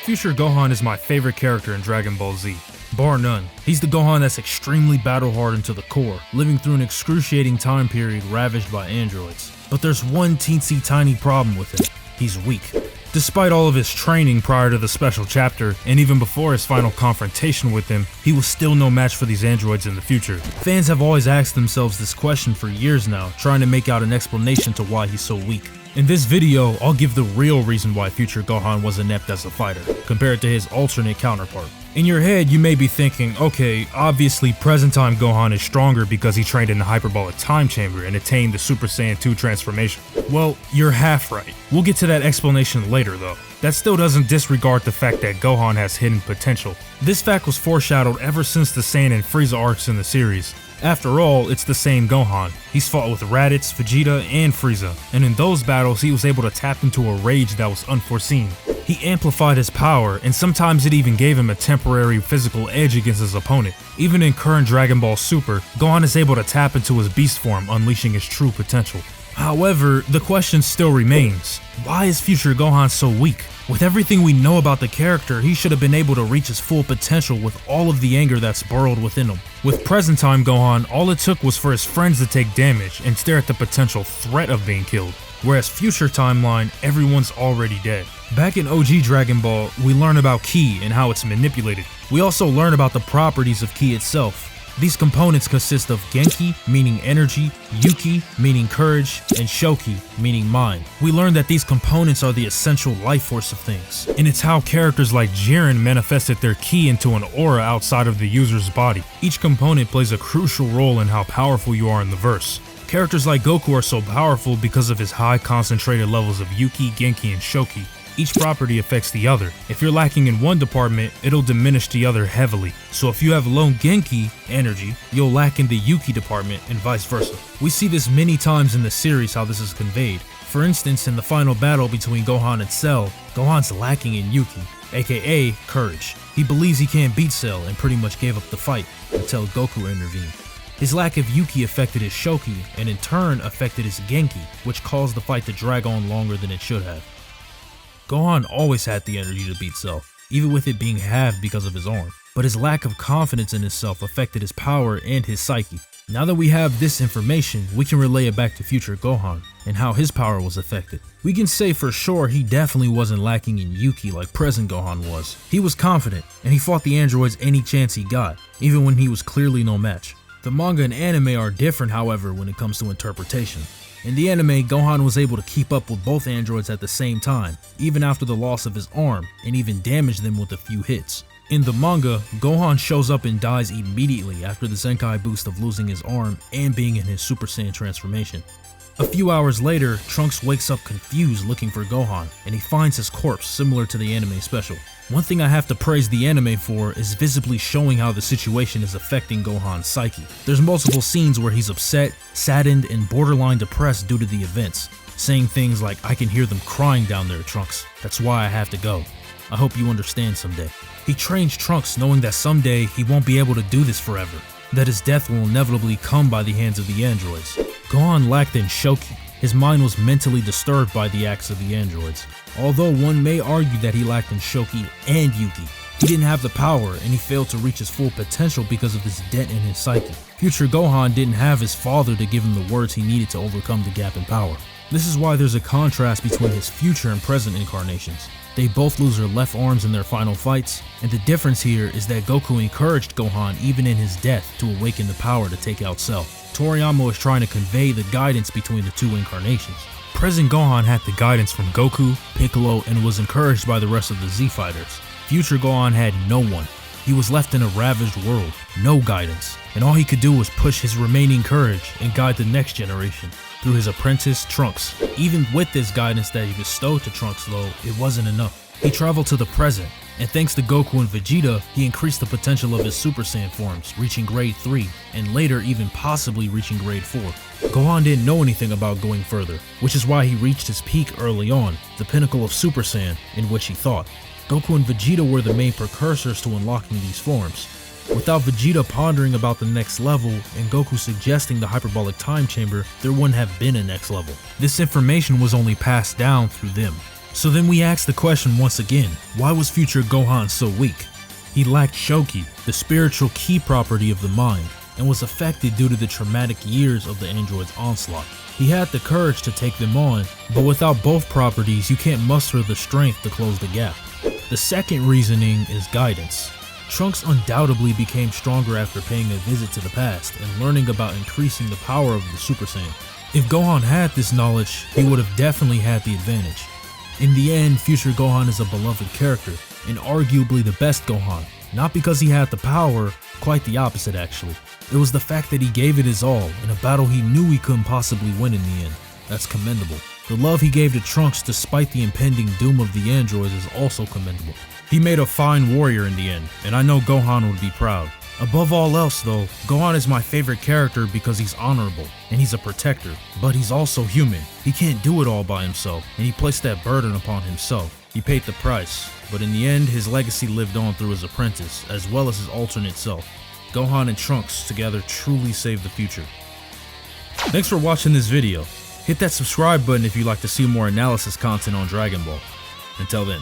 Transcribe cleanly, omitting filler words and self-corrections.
Future Gohan is my favorite character in Dragon Ball Z, bar none. He's the Gohan that's extremely battle-hardened to the core, living through an excruciating time period ravaged by androids. But there's one teensy tiny problem with him: he's weak. Despite all of his training prior to the special chapter, and even before his final confrontation with them, he was still no match for these androids in the future. Fans have always asked themselves this question for years now, trying to make out an explanation to why he's so weak. In this video, I'll give the real reason why Future Gohan was inept as a fighter, compared to his alternate counterpart. In your head, you may be thinking, okay, obviously present-time Gohan is stronger because he trained in the hyperbolic time chamber and attained the Super Saiyan 2 transformation. Well, you're half right. We'll get to that explanation later though. That still doesn't disregard the fact that Gohan has hidden potential. This fact was foreshadowed ever since the Saiyan and Frieza arcs in the series. After all, it's the same Gohan. He's fought with Raditz, Vegeta, and Frieza, and in those battles he was able to tap into a rage that was unforeseen. He amplified his power, and sometimes it even gave him a temporary physical edge against his opponent. Even in current Dragon Ball Super, Gohan is able to tap into his beast form, unleashing his true potential. However, the question still remains: why is Future Gohan so weak? With everything we know about the character, he should have been able to reach his full potential with all of the anger that's burrowed within him. With present-time Gohan, all it took was for his friends to take damage and stare at the potential threat of being killed. Whereas future timeline, everyone's already dead. Back in OG Dragon Ball, we learn about Ki and how it's manipulated. We also learn about the properties of Ki itself. These components consist of Genki, meaning energy, Yuki, meaning courage, and Shoki, meaning mind. We learn that these components are the essential life force of things, and it's how characters like Jiren manifested their Ki into an aura outside of the user's body. Each component plays a crucial role in how powerful you are in the verse. Characters like Goku are so powerful because of his high concentrated levels of Yuki, Genki, and Shoki. Each property affects the other. If you're lacking in one department, it'll diminish the other heavily. So if you have low Genki, energy, you'll lack in the Yuki department and vice versa. We see this many times in the series how this is conveyed. For instance, in the final battle between Gohan and Cell, Gohan's lacking in Yuki, aka courage. He believes he can't beat Cell and pretty much gave up the fight until Goku intervened. His lack of Yuki affected his Shoki and in turn affected his Genki, which caused the fight to drag on longer than it should have. Gohan always had the energy to beat Cell, even with it being halved because of his arm, but his lack of confidence in himself affected his power and his psyche. Now that we have this information, we can relay it back to Future Gohan and how his power was affected. We can say for sure he definitely wasn't lacking in Yuki like present Gohan was. He was confident, and he fought the androids any chance he got, even when he was clearly no match. The manga and anime are different, however, when it comes to interpretation. In the anime, Gohan was able to keep up with both androids at the same time, even after the loss of his arm, and even damage them with a few hits. In the manga, Gohan shows up and dies immediately after the Zenkai boost of losing his arm and being in his Super Saiyan transformation. A few hours later, Trunks wakes up confused looking for Gohan, and he finds his corpse similar to the anime special. One thing I have to praise the anime for is visibly showing how the situation is affecting Gohan's psyche. There's multiple scenes where he's upset, saddened, and borderline depressed due to the events, saying things like, "I can hear them crying down there, Trunks. That's why I have to go. I hope you understand someday." He trains Trunks knowing that someday he won't be able to do this forever, that his death will inevitably come by the hands of the androids. Gohan lacked in Shoki. His mind was mentally disturbed by the acts of the androids. Although one may argue that he lacked in Shoki and Yuki, he didn't have the power and he failed to reach his full potential because of this dent in his psyche. Future Gohan didn't have his father to give him the words he needed to overcome the gap in power. This is why there's a contrast between his future and present incarnations. They both lose their left arms in their final fights, and the difference here is that Goku encouraged Gohan even in his death to awaken the power to take out Cell. Toriyama was trying to convey the guidance between the two incarnations. Present Gohan had the guidance from Goku, Piccolo, and was encouraged by the rest of the Z Fighters. Future Gohan had no one. He was left in a ravaged world, no guidance, and all he could do was push his remaining courage and guide the next generation through his apprentice Trunks. Even with this guidance that he bestowed to Trunks though, it wasn't enough. He traveled to the present, and thanks to Goku and Vegeta, he increased the potential of his Super Saiyan forms, reaching grade 3, and later even possibly reaching grade 4. Gohan didn't know anything about going further, which is why he reached his peak early on, the pinnacle of Super Saiyan, in which he thought. Goku and Vegeta were the main precursors to unlocking these forms. Without Vegeta pondering about the next level and Goku suggesting the hyperbolic time chamber, there wouldn't have been a next level. This information was only passed down through them. So then we ask the question once again, why was future Gohan so weak? He lacked Shoki, the spiritual key property of the mind, and was affected due to the traumatic years of the android's onslaught. He had the courage to take them on, but without both properties you can't muster the strength to close the gap. The second reasoning is guidance. Trunks undoubtedly became stronger after paying a visit to the past and learning about increasing the power of the Super Saiyan. If Gohan had this knowledge, he would have definitely had the advantage. In the end, future Gohan is a beloved character, and arguably the best Gohan. Not because he had the power, quite the opposite actually. It was the fact that he gave it his all in a battle he knew he couldn't possibly win in the end. That's commendable. The love he gave to Trunks despite the impending doom of the androids is also commendable. He made a fine warrior in the end, and I know Gohan would be proud. Above all else though, Gohan is my favorite character because he's honorable, and he's a protector, but he's also human. He can't do it all by himself, and he placed that burden upon himself. He paid the price, but in the end his legacy lived on through his apprentice, as well as his alternate self. Gohan and Trunks together truly saved the future. Thanks for watching this video. Hit that subscribe button if you'd like to see more analysis content on Dragon Ball. Until then.